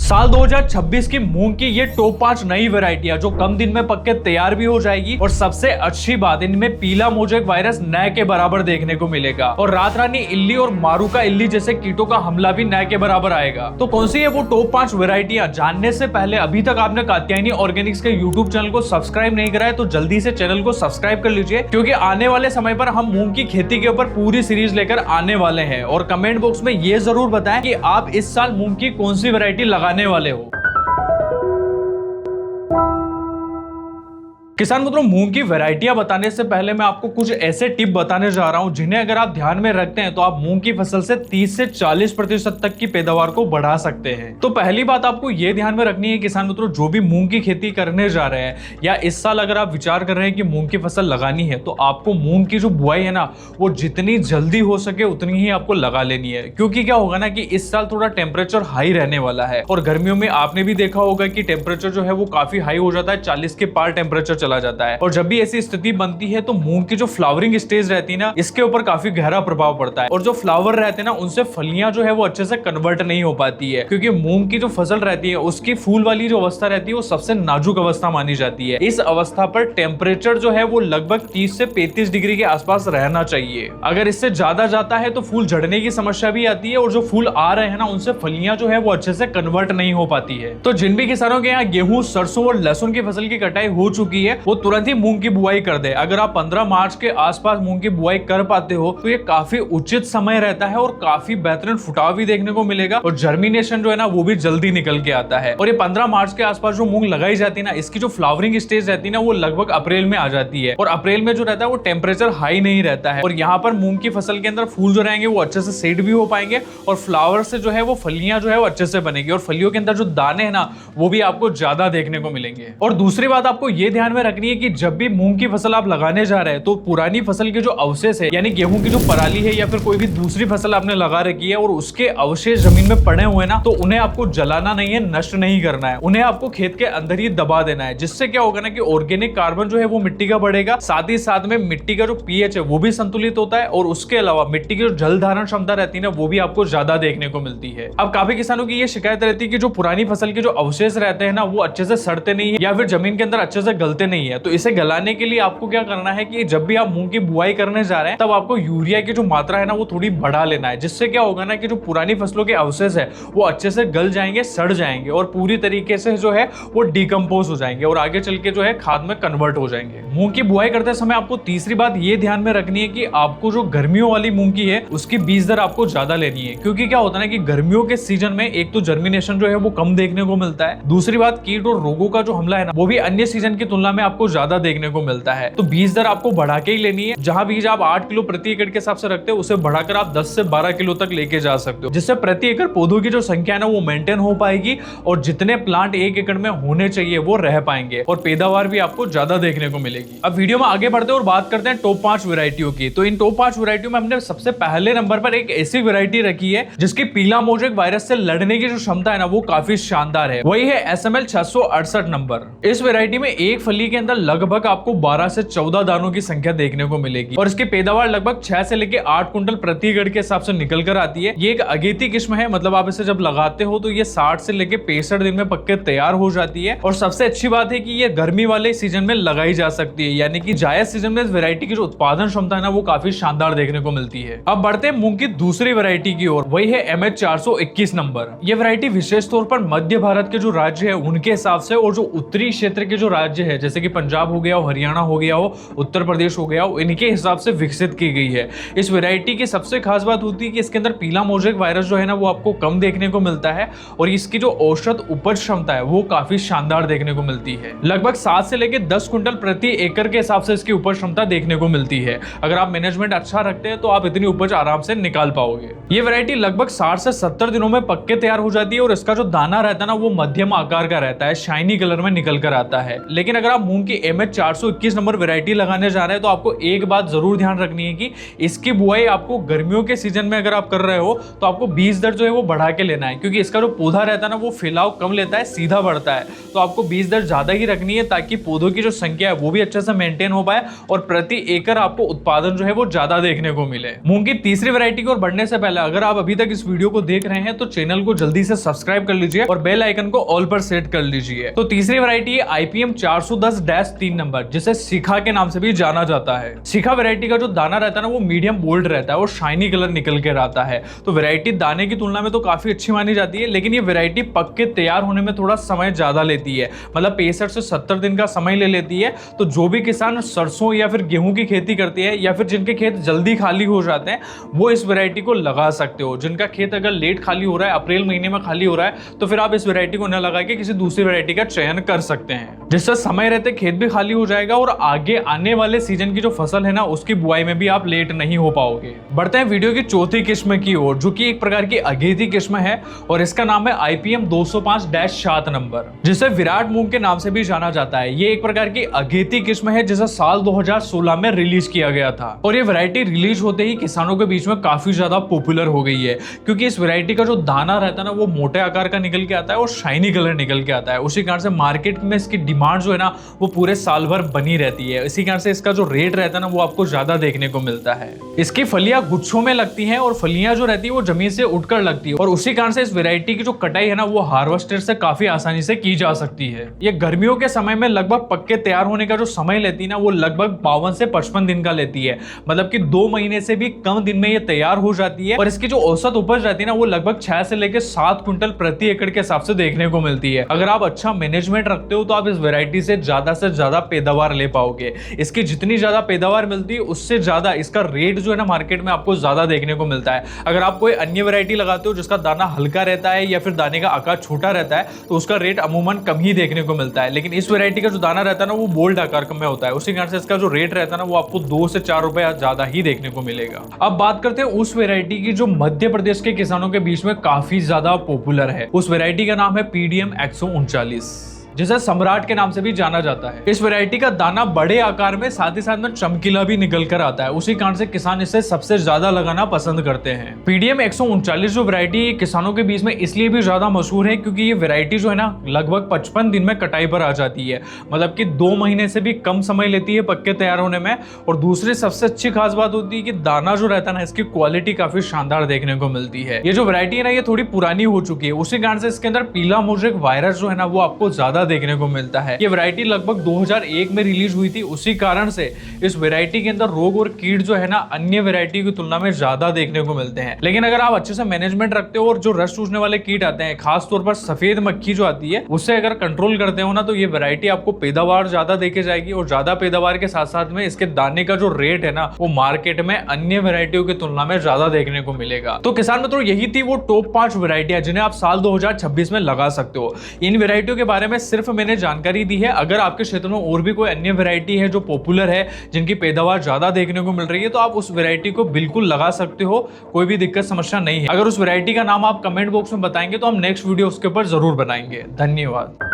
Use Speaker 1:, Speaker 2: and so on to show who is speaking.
Speaker 1: साल 2026 की मूंग की ये टॉप 5 नई वैरायटियां जो कम दिन में पक के तैयार भी हो जाएगी। और सबसे अच्छी बात, इनमें पीला मोजेक वायरस न के बराबर देखने को मिलेगा और रात रानी इल्ली और मारूका इल्ली जैसे कीटों का हमला भी न के बराबर आएगा। तो कौन सी है वो टॉप 5 वैरायटियां, जानने से पहले अभी तक आपने कात्यायनी ऑर्गेनिक्स के यूट्यूब चैनल को सब्सक्राइब नहीं करा है तो जल्दी से चैनल को सब्सक्राइब कर लीजिए, क्योंकि आने वाले समय पर हम मूंग की खेती के ऊपर पूरी सीरीज लेकर आने वाले हैं। और कमेंट बॉक्स में ये जरूर बताएं कि आप इस साल मूंग की कौन सी वैरायटी लगाने वाले हो। किसान मित्रों, मूंग की वैरायटियां बताने से पहले मैं आपको कुछ ऐसे टिप बताने जा रहा हूं जिन्हें अगर आप ध्यान में रखते हैं तो आप मूंग की फसल से 30 से 40% तक की पैदावार को बढ़ा सकते हैं। तो पहली बात आपको यह ध्यान में रखनी है किसान मित्रों, जो भी मूंग की खेती करने जा रहे हैं या इस साल अगर आप विचार कर रहे हैं कि मूंग की फसल लगानी है तो आपको मूंग की जो बुआई है ना वो जितनी जल्दी हो सके उतनी ही आपको लगा लेनी है। क्योंकि क्या होगा ना कि इस साल थोड़ा टेम्परेचर हाई रहने वाला है और गर्मियों में आपने भी देखा होगा कि टेम्परेचर जो है वो काफी हाई हो जाता है, 40 के पार टेम्परेचर चला जाता है। और जब भी ऐसी स्थिति बनती है तो मूंग की जो फ्लावरिंग स्टेज रहती है ना, इसके ऊपर काफी गहरा प्रभाव पड़ता है। और जो फ्लावर रहते हैं ना, उनसे फलियां जो है वो अच्छे से कन्वर्ट नहीं हो पाती है, क्योंकि मूंग की जो फसल रहती है उसकी फूल वाली जो अवस्था रहती है वो सबसे नाजुक अवस्था मानी जाती है। इस अवस्था पर टेम्परेचर जो है वो लगभग 30 से 35 डिग्री के आसपास रहना चाहिए। अगर इससे ज्यादा जाता है तो फूल झड़ने की समस्या भी आती है और जो फूल आ रहे हैं ना उनसे फलियां जो है वो अच्छे से कन्वर्ट नहीं हो पाती है। तो जिन भी किसानों के यहाँ गेहूं, सरसों और लहसुन की फसल की कटाई हो चुकी है वो तुरंत ही मूंग की बुआई कर दे। अगर आप 15 मार्च के आसपास मूंग की बुआई कर पाते हो तो ये काफी उचित समय रहता है और काफी बेहतरीन फुटाव भी देखने को मिलेगा और जर्मिनेशन जो है ना वो भी जल्दी निकल के आता है। और ये 15 मार्च के आसपास जो मूंग लगाई जाती है ना, इसकी जो फ्लावरिंग स्टेज रहती है ना वो लगभग अप्रैल में आ जाती है। और अप्रैल में जो रहता है वो टेम्परेचर हाई नहीं रहता है और यहाँ पर मूंग की फसल के अंदर फूल जो रहेंगे वो अच्छे से सेट भी हो पाएंगे और फ्लावर से जो है वो फलियां जो है वो अच्छे से बनेगी और फलियों के अंदर जो दाने हैं ना वो भी आपको ज्यादा देखने को मिलेंगे। और दूसरी बात आपको ये ध्यान में रखनी है कि जब भी मूंग की फसल आप लगाने जा रहे हैं तो पुरानी फसल के जो अवशेष है, यानी गेहूं की जो पराली है या फिर कोई भी दूसरी फसल आपने लगा रखी है और उसके अवशेष जमीन में पड़े हुए ना, तो उन्हें आपको जलाना नहीं है, नष्ट नहीं करना है, उन्हें आपको खेत के अंदर ही दबा देना है। जिससे क्या होगा ना कि ऑर्गेनिक कार्बन जो है वो मिट्टी का बढ़ेगा, साथ ही साथ में मिट्टी का जो पीएच है वो भी संतुलित होता है और उसके अलावा मिट्टी की जो जल धारण क्षमता रहती है ना वो भी आपको ज्यादा देखने को मिलती है। अब काफी किसानों की ये शिकायत रहती है कि जो पुरानी फसल के जो अवशेष रहते हैं ना वो अच्छे से सड़ते नहीं है या फिर जमीन के अंदर अच्छे से गलते नहीं है। तो इसे गलाने के लिए आपको क्या करना है कि जब भी आप मूंग की बुआई करने जा रहे हैं तब आपको यूरिया की जो मात्रा है ना वो थोड़ी बढ़ा लेना है। जिससे क्या होगा ना कि जो पुरानी फसलों के अवशेष है वो अच्छे से गल जाएंगे, सड़ जाएंगे और पूरी तरीके से जो है वो डिकम्पोज हो जाएंगे और आगे चल के जो है खाद में कन्वर्ट हो जाएंगे। मूंग की बुआई करते समय आपको तीसरी बात ये ध्यान में रखनी है कि आपको जो गर्मियों वाली मूंग की है उसकी बीज दर आपको ज्यादा लेनी है। क्योंकि क्या होता है ना कि गर्मियों के सीजन में एक तो जर्मिनेशन जो है वो कम देखने को मिलता है, दूसरी बात कीट और रोगों का जो हमला है ना वो भी अन्य सीजन की तुलना में आपको ज्यादा देखने को मिलता है। तो बीज दर आपको बढ़ा के ही लेनी है। जहां बीज आप 8 किलो प्रति एकड़ के हिसाब से रखते हो उसे बढ़ाकर आप 10 से 12 किलो तक लेके जा सकते हो, जिससे प्रति एकड़ पौधों की जो संख्या है ना वो मेंटेन हो पाएगी और जितने प्लांट 1 एकड़ में होने चाहिए वो रह पाएंगे और पैदावार भी आपको ज्यादा देखने को मिलेगी। अब वीडियो में आगे बढ़ते हैं और बात करते हैं टॉप 5 वैरायटियों की। तो इन टॉप 5 वैरायटियों में हमने सबसे पहले नंबर पर एक ऐसी वैरायटी रखी है जिसकी पीला मोजेक वायरस से लड़ने की जो क्षमता है ना वो काफी शानदार है, वही है SML 668 नंबर। इस वैरायटी में एक फली के अंदर लगभग आपको 12 से 14 दानों की संख्या देखने को मिलेगी और इसकी पैदावार लगभग 6 से लेकर 8 कुंटल प्रति एकड़ के हिसाब से निकल कर आती है। ये एक अगेती किस्म है, मतलब आप इसे जब लगाते हो तो ये 60 से लेकर 65 दिन में पक्के तैयार हो जाती है। और सबसे अच्छी बात है कि ये गर्मी वाले सीजन में लगाई जा सकती है, यानी कि जायज सीजन में इस वैरायटी की जो उत्पादन क्षमता है ना वो काफी शानदार देखने को मिलती है। अब बढ़ते हैं मूंग की दूसरी वैरायटी की ओर, वही है MH 421 नंबर। ये वैरायटी विशेष तौर पर मध्य भारत के जो राज्य है उनके हिसाब से और जो उत्तरी क्षेत्र के जो राज्य है जैसे कि पंजाब हो गया हो, हरियाणा हो गया हो, उत्तर प्रदेश हो गया हो, इनके हिसाब से विकसित की गई है। इस वैरायटी की सबसे खास बात होती है कि इसके अंदर पीला मोजेक वायरस जो है ना वो आपको कम देखने को मिलता है और इसकी जो औसत उपज क्षमता है वो काफी शानदार देखने को मिलती है। लगभग 7 से लेकर 10 कुंटल प्रति एकड़ के हिसाब से इसकी उपज क्षमता देखने को मिलती है। अगर आप मैनेजमेंट अच्छा रखते हैं तो आप इतनी उपज आराम से निकाल पाओगे। ये वैरायटी लगभग 60 से 70 दिनों में पक्के तैयार हो जाती है और इसका जो दाना रहता है ना वो मध्यम आकार का रहता है, शाइनी कलर में निकल कर आता है। लेकिन अगर आप मूंग की MH 421 नंबर वैरायटी लगाने जा रहे हैं तो आपको एक बात जरूर ध्यान रखनी है कि इसकी बुआई आपको गर्मियों के सीजन में अगर आप कर रहे हो तो आपको बीज दर जो है वो बढ़ा के लेना है, क्योंकि इसका जो पौधा रहता है ना वो फैलाव कम लेता है, सीधा बढ़ता है। तो आपको बीज दर ज्यादा ही रखनी है ताकि पौधों की जो संख्या है वो भी अच्छे से मेंटेन हो पाए और प्रति एकड़ आपको उत्पादन जो है वो ज्यादा देखने को मिले। मूंग की तीसरी वैरायटी की ओर बढ़ने से पहले अगर आप अभी तक इस वीडियो को देख रहे हैं तो चैनल को जल्दी से सब्सक्राइब कर लीजिए और बेल आइकन को ऑल पर सेट कर लीजिए। तो तीसरी वैरायटी है IPM 410-3 नंबर, जिसे शिखा के नाम से भी जाना जाता है। शिखा वैरायटी का जो दाना रहता है ना वो मीडियम बोल्ड रहता है और शाइनी कलर निकल के आता है। तो वैरायटी दाने की तुलना में तो काफी अच्छी मानी जाती है, लेकिन ये वैरायटी पक के तैयार होने में थोड़ा समय ज्यादा लेती है, मतलब 65 से 70 दिन का समय ले लेती है। तो जो भी किसान सरसों या फिर गेहूं की खेती करते हैं या फिर जिनके खेत जल्दी खाली हो जाते हैं वो इस वैरायटी को लगा सकते हो। जिनका खेत अगर लेट खाली हो रहा है, अप्रैल महीने में खाली हो रहा है, तो फिर आप इस वैरायटी को न लगा के किसी दूसरी वैरायटी का चयन कर सकते हैं, जिससे समय रहते खेत भी खाली हो जाएगा और आगे आने वाले सीजन की जो फसल है ना उसकी बुआई में भी आप लेट नहीं हो पाओगे। बढ़ते हैं वीडियो की चौथी किस्म की ओर, जो कि एक प्रकार की अगेती किस्म है और इसका नाम है IPM 205-7 नंबर, जिसे विराट मूंग के नाम से भी जाना जाता है। ये एक प्रकार की अगेती किस्म है जिसे साल 2016 में रिलीज किया गया था और ये वैरायटी रिलीज होते ही किसानों के बीच में काफी ज्यादा पॉपुलर हो गई है, क्योंकि इस वैरायटी का जो दाना रहता है ना वो मोटे आकार का निकल के आता है और शाइनी कलर निकल के आता है। उसी कारण से मार्केट में इसकी डिमांड जो है ना वो पूरे साल भर बनी रहती है। इसी कारण से इसका जो रेट रहता है ना वो आपको ज्यादा देखने को मिलता है। इसकी फलियां गुच्छों में लगती हैं और फलियां जो रहती है वो जमीन से उठकर लगती है और उसी कारण से इस वैरायटी की जो कटाई है ना वो हार्वेस्टर से काफी आसानी से की जा सकती है। ये गर्मियों के समय में लगभग पक के तैयार होने का जो समय लेती है ना वो लगभग 52 से 55 दिन का लेती है, मतलब कि 2 महीने से भी कम दिन में ये तैयार हो जाती है। और इसकी जो औसत उपज रहती है ना वो लगभग 6 से लेकर 7 क्विंटल प्रति एकड़ के हिसाब से देखने को मिलती है। अगर आप अच्छा मैनेजमेंट रखते हो तो आप इस वैरायटी से ज्यादा पैदावार ले पाओगे। इसकी जितनी ज्यादा पैदावार मिलती है उससे ज्यादा इसका रेट जो है ना मार्केट में आपको ज्यादा देखने को मिलता है। अगर आप कोई अन्य वैरायटी लगाते हो जिसका दाना हल्का रहता है या फिर दाने का आकार छोटा रहता है तो उसका रेट अमूमन कम ही देखने को मिलता है, लेकिन इस वैरायटी का जो दाना रहता है ना वो बोल्ड आकार में होता है। उसी कारण से इसका जो रेट रहता है ना वो आपको 2 से 4 रुपए ज्यादा ही देखने को मिलेगा। अब बात करते हैं उस वैरायटी की जो मध्य प्रदेश के किसानों के बीच में काफी ज्यादा पॉपुलर है। उस वैरायटी का नाम है PDM 139, जिसे सम्राट के नाम से भी जाना जाता है। इस वैरायटी का दाना बड़े आकार में साथ ही साथ में चमकीला भी निकल कर आता है। उसी कारण से किसान इसे सबसे ज्यादा लगाना पसंद करते हैं। PDM 139 जो वैरायटी किसानों के बीच में इसलिए भी ज्यादा मशहूर है क्योंकि ये वैरायटी जो है ना लगभग 55 दिन में कटाई पर आ जाती है, मतलब कि 2 महीने से भी कम समय लेती है पक्के तैयार होने में। और दूसरी सबसे अच्छी खास बात होती है कि दाना जो रहता है ना इसकी क्वालिटी काफी शानदार देखने को मिलती है। ये जो वैरायटी है ना ये थोड़ी पुरानी हो चुकी है, उसी कारण से इसके अंदर पीला मोजेक वायरस जो है ना वो आपको ज्यादा देखने को मिलता है। ये वैरायटी लगभग 2001 में रिलीज हुई थी, उसी कारण से इस वैरायटी के अंदर रोग और कीट जो है ना अन्य वैरायटी की तुलना में ज्यादा देखने को मिलते हैं। लेकिन अगर आप अच्छे से मैनेजमेंट रखते हो और जो रस चूसने वाले कीट आते हैं, खास तौर पर सफेद मक्खी जो आती है, उससे अगर कंट्रोल करते हो ना तो ये वैरायटी आपको पैदावार ज्यादा देके जाएगी और ज्यादा पैदावार के साथ साथ में इसके दाने का जो रेट है ना वो मार्केट में अन्य वैरायटियों की तुलना में ज्यादा देखने को मिलेगा। तो किसान मित्रों यही थी वो टॉप 5 वैरायटियां जिन्हें आप साल 2026 में लगा सकते हो। इन वैरायटियों के बारे में सिर्फ मैंने जानकारी दी है। अगर आपके क्षेत्र में और भी कोई अन्य वैरायटी है जो पॉपुलर है, जिनकी पैदावार ज्यादा देखने को मिल रही है, तो आप उस वैरायटी को बिल्कुल लगा सकते हो, कोई भी दिक्कत समस्या नहीं है। अगर उस वैरायटी का नाम आप कमेंट बॉक्स में बताएंगे तो हम नेक्स्ट वीडियो उसके ऊपर जरूर बनाएंगे। धन्यवाद।